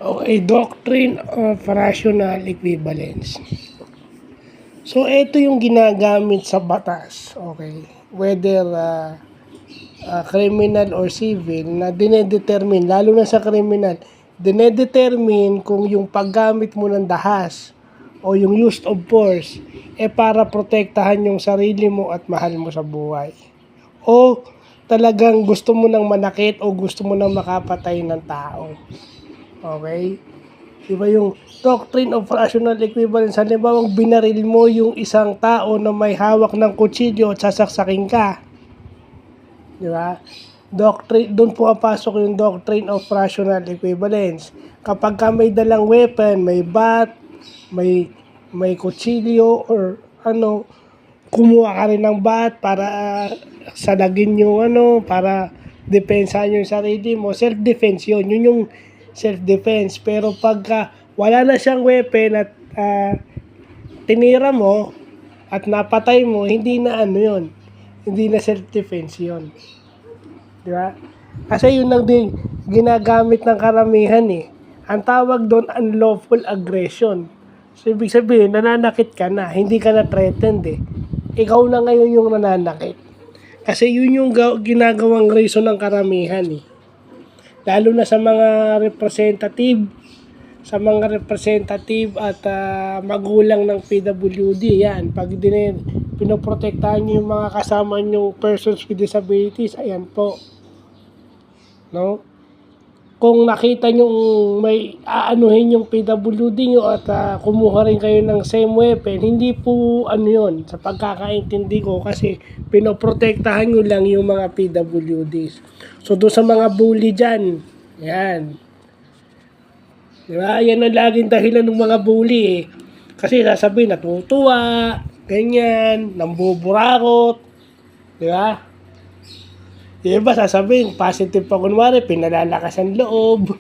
Okay, doctrine of rational equivalence. So, ito yung ginagamit sa batas, okay? Whether criminal or civil, na dinedetermine, lalo na sa criminal, dinedetermine kung yung paggamit mo ng dahas o yung use of force, para protektahan yung sarili mo at mahal mo sa buhay. O talagang gusto mo nang manakit o gusto mo nang makapatay ng tao. Okay? Diba yung doctrine of rational equivalence? Halimbawa, binaril mo yung isang tao na may hawak ng kutsilyo at sasaksakin ka. Diba? Doon po papasok yung doctrine of rational equivalence. Kapag ka may dalang weapon, may bat, may kutsilyo, or kumuha ka rin ng bat para salagin yung para depensahan yung sarili mo. Self-defense yun. Yun yung self-defense. Pero pagka wala na siyang weapon at tinira mo at napatay mo, hindi na yun. Hindi na self-defense yun. Di ba? Kasi yun lang din ginagamit ng karamihan eh. Ang tawag doon, unlawful aggression. So, ibig sabihin, nananakit ka na, hindi ka na threatened eh. Ikaw na ngayon yung nananakit. Kasi yun yung ginagawang reason ng karamihan eh. Lalo na sa mga representative at magulang ng PWD, yan. Pag pinoprotektahan nyo yung mga kasama nyo persons with disabilities, ayan po. No? Kung nakita nyo may aanuhin yung PWD nyo at kumuha rin kayo ng same weapon, hindi po yun, sa pagkakaintindi ko, kasi pinoprotektahan nyo lang yung mga PWDs. So doon sa mga bully dyan, yan. Diba? Yan ang laging dahilan ng mga bully eh. Kasi sasabihin, natutuwa, ganyan, nambuburakot. Diba? Yung iba sasabihin, positive pa kunwari, pinalalakas ang loob.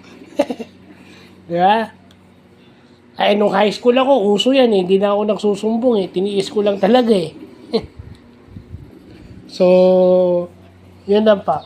Diba? Ay, nung high school ako, uso yan eh. Hindi na ako nagsusumbong eh. Tiniis ko lang talaga eh. So, yun lang pa.